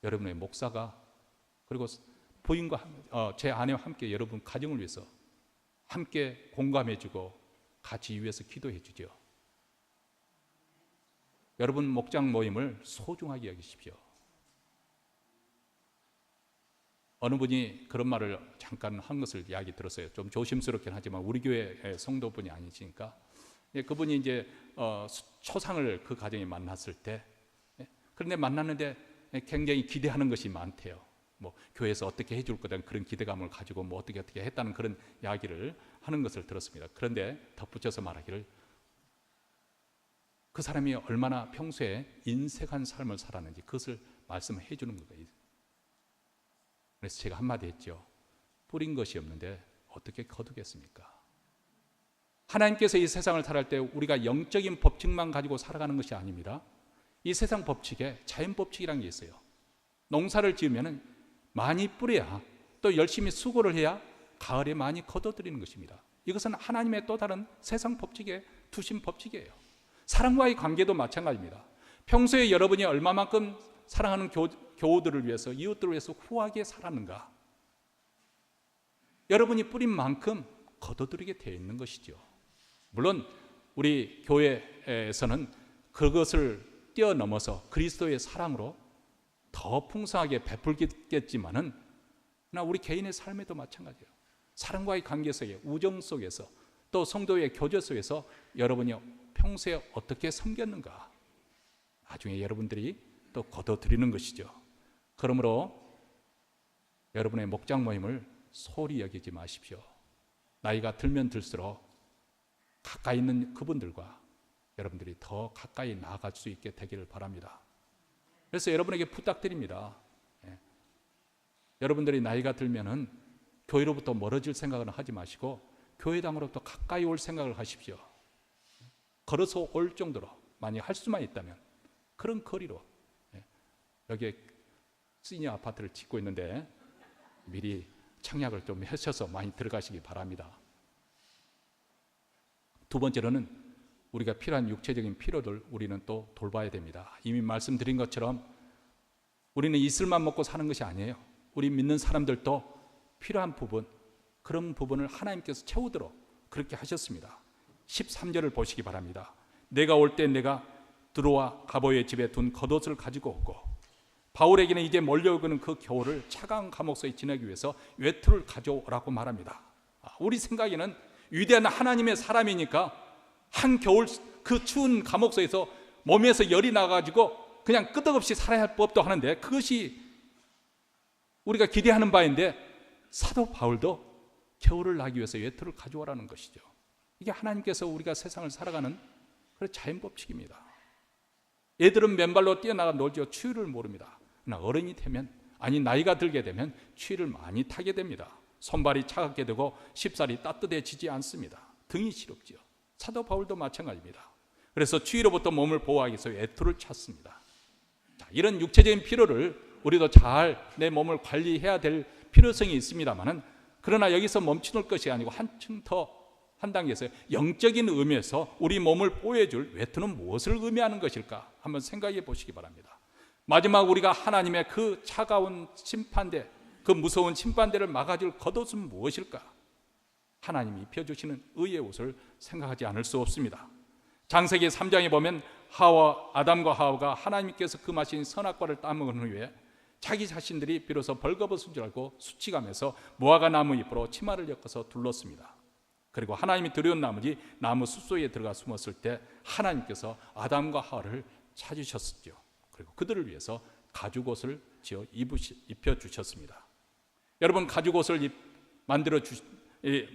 여러분의 목사가, 그리고 부인과 제 아내와 함께 여러분 가정을 위해서 함께 공감해 주고 같이 위해서 기도해 주죠. 여러분 목장 모임을 소중하게 여기십시오. 어느 분이 그런 말을 잠깐 한 것을 이야기 들었어요. 좀 조심스럽긴 하지만 우리 교회 성도분이 아니시니까. 그분이 이제 초상을 그 가정에 만났을 때, 그런데 만났는데 굉장히 기대하는 것이 많대요. 뭐 교회에서 어떻게 해줄 거다 그런 기대감을 가지고 뭐 어떻게 했다는 그런 이야기를 하는 것을 들었습니다. 그런데 덧붙여서 말하기를, 그 사람이 얼마나 평소에 인색한 삶을 살았는지 그것을 말씀해 주는 거예요. 그래서 제가 한마디 했죠. 뿌린 것이 없는데 어떻게 거두겠습니까? 하나님께서 이 세상을 살아갈 때 우리가 영적인 법칙만 가지고 살아가는 것이 아닙니다. 이 세상 법칙에 자연 법칙이라는 게 있어요. 농사를 지으면 많이 뿌려야, 또 열심히 수고를 해야 가을에 많이 거둬들이는 것입니다. 이것은 하나님의 또 다른 세상 법칙에 두신 법칙이에요. 사랑과의 관계도 마찬가지입니다. 평소에 여러분이 얼마만큼 사랑하는 교우들을 위해서, 이웃들을 위해서 후하게 살았는가? 여러분이 뿌린 만큼 거둬들이게 되어 있는 것이죠. 물론 우리 교회에서는 그것을 뛰어넘어서 그리스도의 사랑으로 더 풍성하게 베풀겠지만은, 그러나 우리 개인의 삶에도 마찬가지예요. 사랑과의 관계 속에, 우정 속에서, 또 성도의 교제 속에서 여러분이 평소에 어떻게 섬겼는가, 나중에 여러분들이 또 거둬들이는 것이죠. 그러므로 여러분의 목장 모임을 소홀히 여기지 마십시오. 나이가 들면 들수록 가까이 있는 그분들과 여러분들이 더 가까이 나아갈 수 있게 되기를 바랍니다. 그래서 여러분에게 부탁드립니다. 여러분들이 나이가 들면은 교회로부터 멀어질 생각은 하지 마시고 교회당으로부터 가까이 올 생각을 하십시오. 걸어서 올 정도로 많이 할 수만 있다면 그런 거리로, 여기에 시니어 아파트를 짓고 있는데 미리 청약을 좀 하셔서 많이 들어가시기 바랍니다. 두 번째로는 우리가 필요한 육체적인 필요를 우리는 또 돌봐야 됩니다. 이미 말씀드린 것처럼 우리는 이슬만 먹고 사는 것이 아니에요. 우리 믿는 사람들도 필요한 부분, 그런 부분을 하나님께서 채우도록 그렇게 하셨습니다. 13절을 보시기 바랍니다. 내가 올 때 내가 드로아 가보의 집에 둔 겉옷을 가지고 오고, 바울에게는 이제 몰려오는 그 겨울을 차가운 감옥 속에 지내기 위해서 외투를 가져오라고 말합니다. 우리 생각에는 위대한 하나님의 사람이니까 한 겨울 그 추운 감옥 속에서 몸에서 열이 나가지고 그냥 끄떡없이 살아야 할 법도 하는데, 그것이 우리가 기대하는 바인데 사도 바울도 겨울을 나기 위해서 외투를 가져오라는 것이죠. 이게 하나님께서 우리가 세상을 살아가는 그런 자연법칙입니다. 애들은 맨발로 뛰어나가 놀지요 추위를 모릅니다. 그러나 어른이 되면, 아니 나이가 들게 되면 추위를 많이 타게 됩니다. 손발이 차갑게 되고 쉽사리 따뜻해지지 않습니다. 등이 시렵지요. 사도 바울도 마찬가지입니다. 그래서 추위로부터 몸을 보호하기 위해서 외투를 찾습니다. 자, 이런 육체적인 필요를 우리도 잘 내 몸을 관리해야 될 필요성이 있습니다만은, 그러나 여기서 멈추는 것이 아니고 한층 더 한 단계에서 영적인 의미에서 우리 몸을 보호해줄 외투는 무엇을 의미하는 것일까 한번 생각해 보시기 바랍니다. 마지막 우리가 하나님의 그 차가운 심판대, 그 무서운 심판대를 막아줄 겉옷은 무엇일까? 하나님이 입혀주시는 의의 옷을 생각하지 않을 수 없습니다. 창세기 3장에 보면 아담과 하와가 하나님께서 금하신 선악과를 따먹은 후에 자기 자신들이 비로소 벌거벗은 줄 알고 수치감에서 무화과 나무 잎으로 치마를 엮어서 둘렀습니다. 그리고 하나님이 두려운 나머지 나무 숲속에 들어가 숨었을 때 하나님께서 아담과 하와를 찾으셨죠. 그리고 그들을 위해서 가죽옷을 지어 입혀주셨습니다. 여러분, 가죽옷을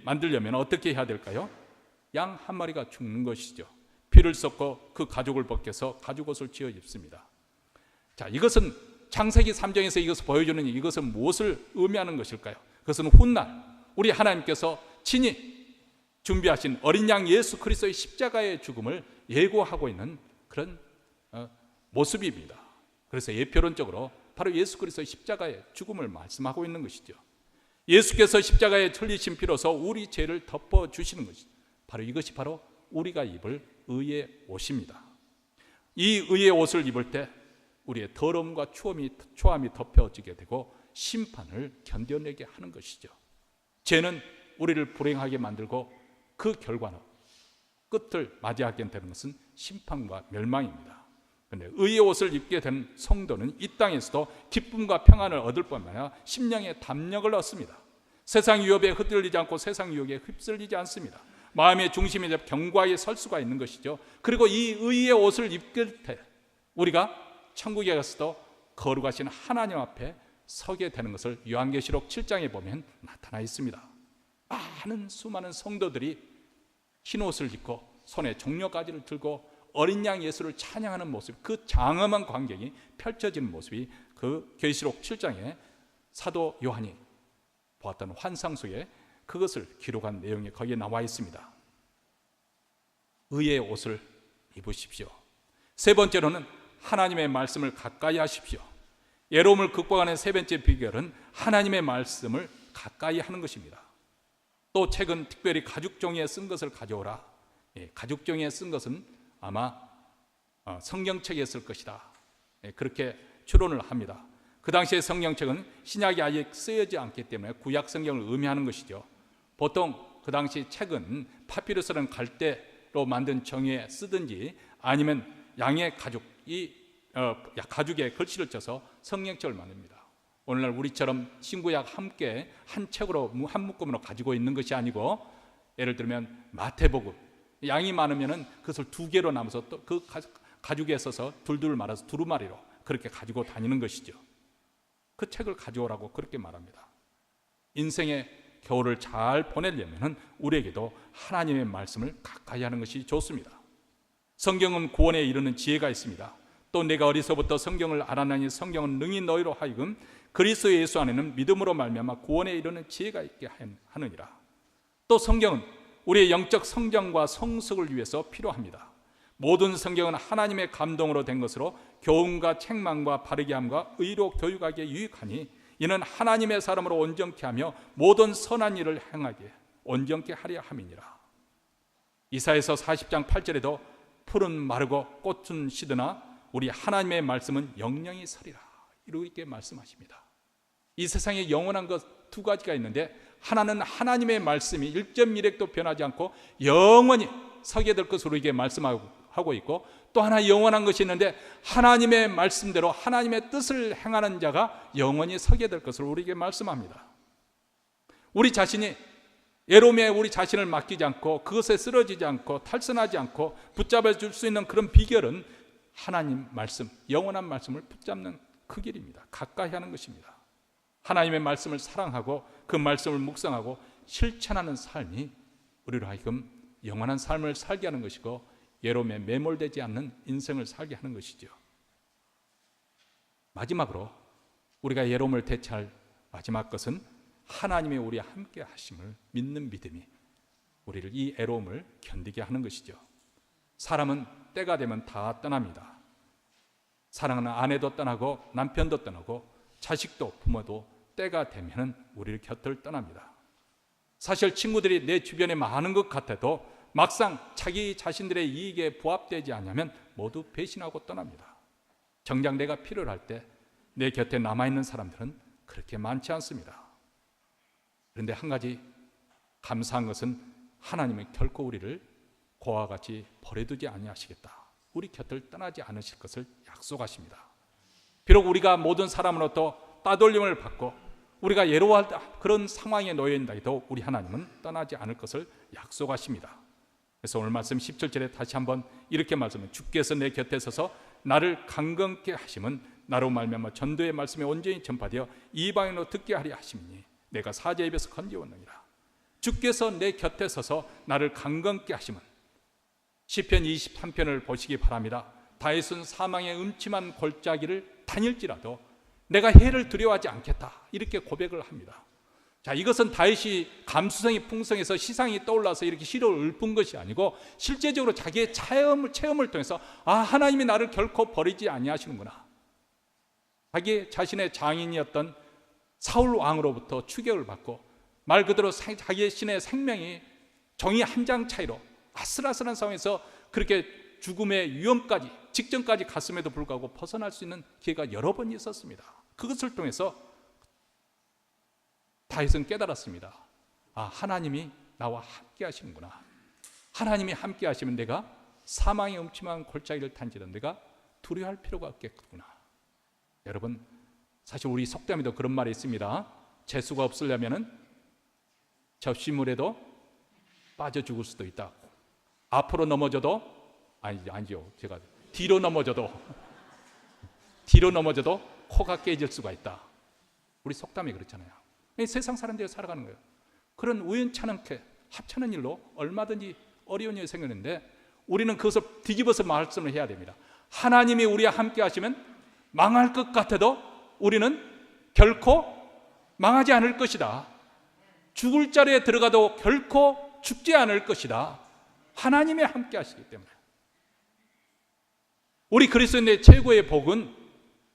만들려면 어떻게 해야 될까요? 양 한 마리가 죽는 것이죠. 피를 쏟고 그 가죽을 벗겨서 가죽옷을 지어 입습니다. 자, 이것은 창세기 3장에서 이것을 보여주는, 이것은 무엇을 의미하는 것일까요? 그것은 훗날 우리 하나님께서 친히 준비하신 어린 양 예수 그리스도의 십자가의 죽음을 예고하고 있는 그런 모습입니다. 그래서 예표론적으로 바로 예수 그리스도의 십자가의 죽음을 말씀하고 있는 것이죠. 예수께서 십자가에 틀리신 피로서 우리 죄를 덮어주시는 것이죠. 바로 이것이 바로 우리가 입을 의의 옷입니다. 이 의의 옷을 입을 때 우리의 더러움과 초함이 덮여지게 되고 심판을 견뎌내게 하는 것이죠. 죄는 우리를 불행하게 만들고 그 결과는 끝을 맞이하게 되는 것은 심판과 멸망입니다. 그런데 의의 옷을 입게 된 성도는 이 땅에서도 기쁨과 평안을 얻을 뿐만 아니라 심령의 담력을 얻습니다. 세상 유혹에 흩날리지 않고 세상 유혹에 휩쓸리지 않습니다. 마음의 중심에 견고하게 설 수가 있는 것이죠. 그리고 이 의의 옷을 입을 때 우리가 천국에 가서도 거룩하신 하나님 앞에 서게 되는 것을 요한계시록 7장에 보면 나타나 있습니다. 많은 수많은 성도들이 흰 옷을 입고 손에 종려가지를 들고 어린 양 예수를 찬양하는 모습, 그 장엄한 광경이 펼쳐지는 모습이 그 계시록 7장에 사도 요한이 보았던 환상 속에 그것을 기록한 내용이 거기에 나와 있습니다. 의의 옷을 입으십시오. 세 번째로는 하나님의 말씀을 가까이 하십시오. 외로움을 극복하는 세 번째 비결은 하나님의 말씀을 가까이 하는 것입니다. 또 책은 특별히 가죽 종이에 쓴 것을 가져오라. 가죽 종이에 쓴 것은 아마 성경책에 쓸 것이다. 그렇게 추론을 합니다. 그 당시에 성경책은 신약이 아직 쓰여지지 않기 때문에 구약 성경을 의미하는 것이죠. 보통 그 당시 책은 파피루스라는 갈대로 만든 종이에 쓰든지 아니면 양의 가죽에 글씨를 쳐서 성경책을 만듭니다. 오늘날 우리처럼 신구약 함께 한 책으로 한 묶음으로 가지고 있는 것이 아니고, 예를 들면 마태복음 양이 많으면 그것을 두 개로 나눠서 또 그 가죽에 써서 둘둘 말아서 두루마리로 그렇게 가지고 다니는 것이죠. 그 책을 가져오라고 그렇게 말합니다. 인생의 겨울을 잘 보내려면 우리에게도 하나님의 말씀을 가까이 하는 것이 좋습니다. 성경은 구원에 이르는 지혜가 있습니다. 또 내가 어리서부터 성경을 알아나니 성경은 능히 너희로 하여금 그리스도 예수 안에는 믿음으로 말미암아 구원에 이르는 지혜가 있게 하느니라. 또 성경은 우리의 영적 성장과 성숙을 위해서 필요합니다. 모든 성경은 하나님의 감동으로 된 것으로 교훈과 책망과 바르게 함과 의로 교육하기에 유익하니 이는 하나님의 사람으로 온전케 하며 모든 선한 일을 행하게 온전케 하려 함이니라. 이사야서 40장 8절에도 풀은 마르고 꽃은 시드나 우리 하나님의 말씀은 영영이 서리라 이렇게 말씀하십니다. 이 세상에 영원한 것 두 가지가 있는데, 하나는 하나님의 말씀이 1.1핵도 변하지 않고 영원히 서게 될 것으로 이게 말씀하고 있고, 또 하나 영원한 것이 있는데 하나님의 말씀대로 하나님의 뜻을 행하는 자가 영원히 서게 될 것으로 우리에게 말씀합니다. 우리 자신이 외로움에 우리 자신을 맡기지 않고 그것에 쓰러지지 않고 탈선하지 않고 붙잡아 줄 수 있는 그런 비결은 하나님 말씀, 영원한 말씀을 붙잡는 그 길입니다. 가까이 하는 것입니다. 하나님의 말씀을 사랑하고 그 말씀을 묵상하고 실천하는 삶이 우리로 하여금 영원한 삶을 살게 하는 것이고 외로움에 매몰되지 않는 인생을 살게 하는 것이죠. 마지막으로 우리가 외로움을 대체할 마지막 것은 하나님의 우리와 함께 하심을 믿는 믿음이 우리를 이 외로움을 견디게 하는 것이죠. 사람은 때가 되면 다 떠납니다. 사랑하는 아내도 떠나고 남편도 떠나고 자식도 부모도 때가 되면 우리를 곁을 떠납니다. 사실 친구들이 내 주변에 많은 것 같아도 막상 자기 자신들의 이익에 부합되지 않으면 모두 배신하고 떠납니다. 정작 내가 필요로 할 때 내 곁에 남아있는 사람들은 그렇게 많지 않습니다. 그런데 한 가지 감사한 것은 하나님은 결코 우리를 고와 같이 버려두지 아니하시겠다. 우리 곁을 떠나지 않으실 것을 약속하십니다. 비록 우리가 모든 사람으로부터 따돌림을 받고 우리가 외로워할 그런 상황에 놓여 있다 해도 우리 하나님은 떠나지 않을 것을 약속하십니다. 그래서 오늘 말씀 17절에 다시 한번 이렇게 말씀합니다. 주께서 내 곁에 서서 나를 강건케 하심은 나로 말미암아 전도의 말씀이 온전히 전파되어 이방인으로 듣게 하려 하심이니 내가 사자의 입에서 건져왔느니라. 주께서 내 곁에 서서 나를 강건케 하심은, 시편 23편을 보시기 바랍니다. 다윗은 사망의 음침한 골짜기를 다닐지라도 내가 해를 두려워하지 않겠다 이렇게 고백을 합니다. 자, 이것은 다윗이 감수성이 풍성해서 시상이 떠올라서 이렇게 시를 읊은 것이 아니고 실제적으로 자기의 체험을 통해서 하나님이 나를 결코 버리지 아니하시는구나. 자기 자신의 장인이었던 사울 왕으로부터 추격을 받고 말 그대로 자기의 신의 생명이 종이 한 장 차이로 아슬아슬한 상황에서 그렇게 죽음의 위험까지 직전까지 갔음에도 불구하고 벗어날 수 있는 기회가 여러 번 있었습니다. 그것을 통해서 다윗은 깨달았습니다. 아, 하나님이 나와 함께 하시는구나. 하나님이 함께 하시면 내가 사망의 음침한 골짜기를 탄지는 내가 두려워할 필요가 없겠구나. 여러분, 사실 우리 속담에도 그런 말이 있습니다. 재수가 없으려면은 접시물에도 빠져 죽을 수도 있다. 앞으로 넘어져도 아니죠. 제가 뒤로 넘어져도 코가 깨질 수가 있다. 우리 속담이 그렇잖아요. 세상 사람들이 살아가는 거예요. 그런 우연찮게 합찮은 일로 얼마든지 어려운 일이 생기는데 우리는 그것을 뒤집어서 말씀을 해야 됩니다. 하나님이 우리와 함께 하시면 망할 것 같아도 우리는 결코 망하지 않을 것이다. 죽을 자리에 들어가도 결코 죽지 않을 것이다. 하나님이 함께 하시기 때문에. 우리 그리스도인의 최고의 복은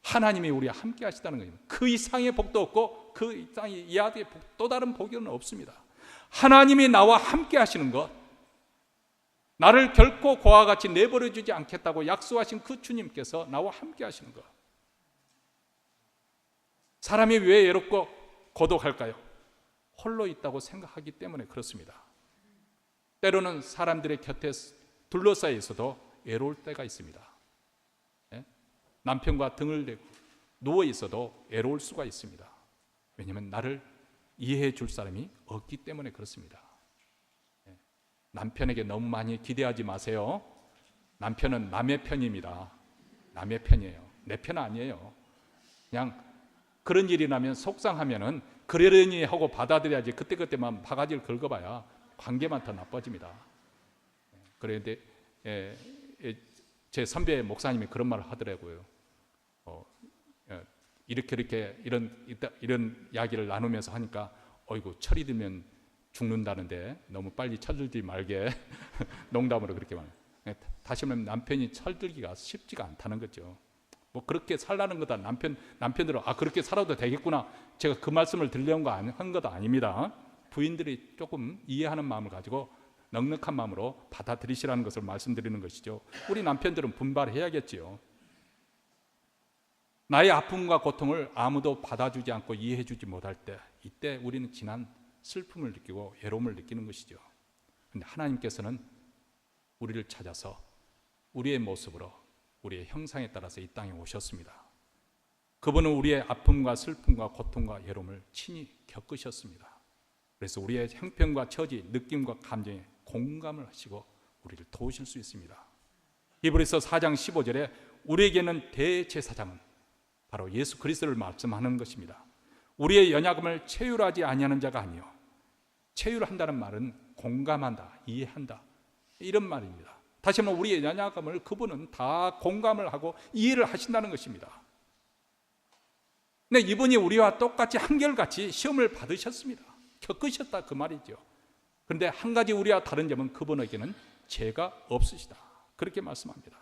하나님이 우리와 함께 하시다는 겁니다. 그 이상의 복도 없고 그 이상의 이하의 복, 또 다른 복은 없습니다. 하나님이 나와 함께 하시는 것, 나를 결코 고와 같이 내버려 주지 않겠다고 약속하신 그 주님께서 나와 함께 하시는 것. 사람이 왜 외롭고 고독할까요? 홀로 있다고 생각하기 때문에 그렇습니다. 때로는 사람들의 곁에 둘러싸여 있어도 외로울 때가 있습니다. 남편과 등을 대고 누워 있어도 외로울 수가 있습니다. 왜냐하면 나를 이해해 줄 사람이 없기 때문에 그렇습니다. 남편에게 너무 많이 기대하지 마세요. 남편은 남의 편입니다. 남의 편이에요. 내 편 아니에요. 그냥 그런 일이 나면 속상하면은 그러려니 하고 받아들여야지. 그때그때만 바가지를 긁어봐야 관계만 더 나빠집니다. 그런데 제 선배 목사님이 그런 말을 하더라고요. 이렇게 이런 이야기를 나누면서 하니까 어이구 철이 들면 죽는다는데 너무 빨리 철들지 말게 농담으로 그렇게 말해요. 다시 말하면 남편이 철들기가 쉽지가 않다는 거죠. 뭐 그렇게 살라는 거다. 남편들은 그렇게 살아도 되겠구나. 제가 그 말씀을 들려고 한 것도 아닙니다. 부인들이 조금 이해하는 마음을 가지고 넉넉한 마음으로 받아들이시라는 것을 말씀드리는 것이죠. 우리 남편들은 분발해야겠지요. 나의 아픔과 고통을 아무도 받아주지 않고 이해해주지 못할 때, 이때 우리는 진한 슬픔을 느끼고 외로움을 느끼는 것이죠. 그런데 하나님께서는 우리를 찾아서 우리의 모습으로 우리의 형상에 따라서 이 땅에 오셨습니다. 그분은 우리의 아픔과 슬픔과 고통과 외로움을 친히 겪으셨습니다. 그래서 우리의 형편과 처지, 느낌과 감정에 공감을 하시고 우리를 도우실 수 있습니다. 히브리서 4장 15절에 우리에게는 대제사장은 바로 예수 그리스도를 말씀하는 것입니다. 우리의 연약함을 체휼하지 아니하는 자가 아니요, 체휼한다는 말은 공감한다, 이해한다, 이런 말입니다. 다시 말하면 우리의 연약함을 그분은 다 공감을 하고 이해를 하신다는 것입니다. 근데 이분이 우리와 똑같이 한결같이 시험을 받으셨습니다. 겪으셨다 그 말이죠. 그런데 한 가지 우리와 다른 점은 그분에게는 죄가 없으시다, 그렇게 말씀합니다.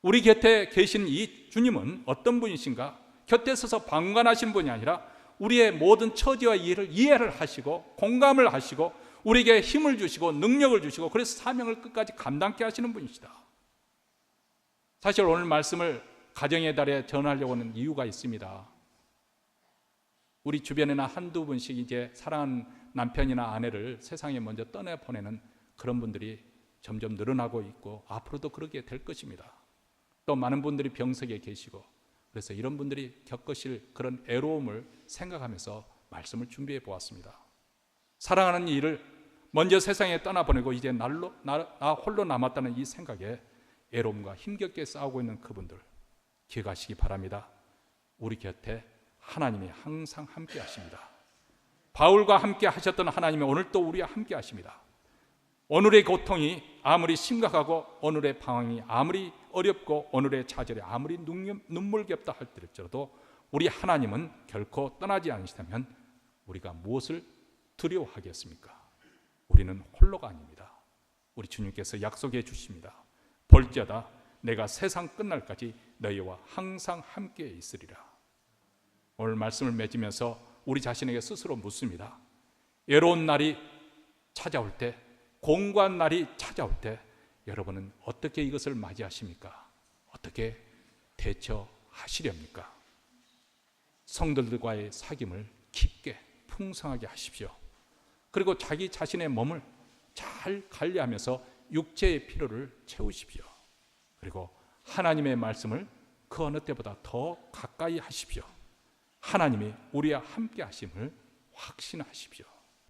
우리 곁에 계신 이 주님은 어떤 분이신가? 곁에 서서 방관하신 분이 아니라 우리의 모든 처지와 이해를 하시고 공감을 하시고 우리에게 힘을 주시고 능력을 주시고 그래서 사명을 끝까지 감당케 하시는 분이시다. 사실 오늘 말씀을 가정의 달에 전하려고 하는 이유가 있습니다. 우리 주변에나 한두 분씩 이제 사랑하는 남편이나 아내를 세상에 먼저 떠내보내는 그런 분들이 점점 늘어나고 있고 앞으로도 그렇게 될 것입니다. 또 많은 분들이 병석에 계시고, 그래서 이런 분들이 겪으실 그런 애로움을 생각하면서 말씀을 준비해 보았습니다. 사랑하는 이를 먼저 세상에 떠나보내고 이제 나 홀로 남았다는 이 생각에 애로움과 힘겹게 싸우고 있는 그분들 기억하시기 바랍니다. 우리 곁에 하나님이 항상 함께 하십니다. 바울과 함께 하셨던 하나님이 오늘 또 우리와 함께 하십니다. 오늘의 고통이 아무리 심각하고 오늘의 방황이 아무리 어렵고 오늘의 좌절이 아무리 눈물겹다 할지라도 우리 하나님은 결코 떠나지 않으시다면 우리가 무엇을 두려워하겠습니까? 우리는 홀로가 아닙니다. 우리 주님께서 약속해 주십니다. 볼지어다 내가 세상 끝날까지 너희와 항상 함께 있으리라. 오늘 말씀을 맺으면서 우리 자신에게 스스로 묻습니다. 외로운 날이 찾아올 때, 공고한 날이 찾아올 때 여러분은 어떻게 이것을 맞이하십니까? 어떻게 대처하시렵니까? 성도들과의 사귐을 깊게 풍성하게 하십시오. 그리고 자기 자신의 몸을 잘 관리하면서 육체의 필요를 채우십시오. 그리고 하나님의 말씀을 그 어느 때보다 더 가까이 하십시오. 하나님이 우리와 함께 하심을 확신하십시오.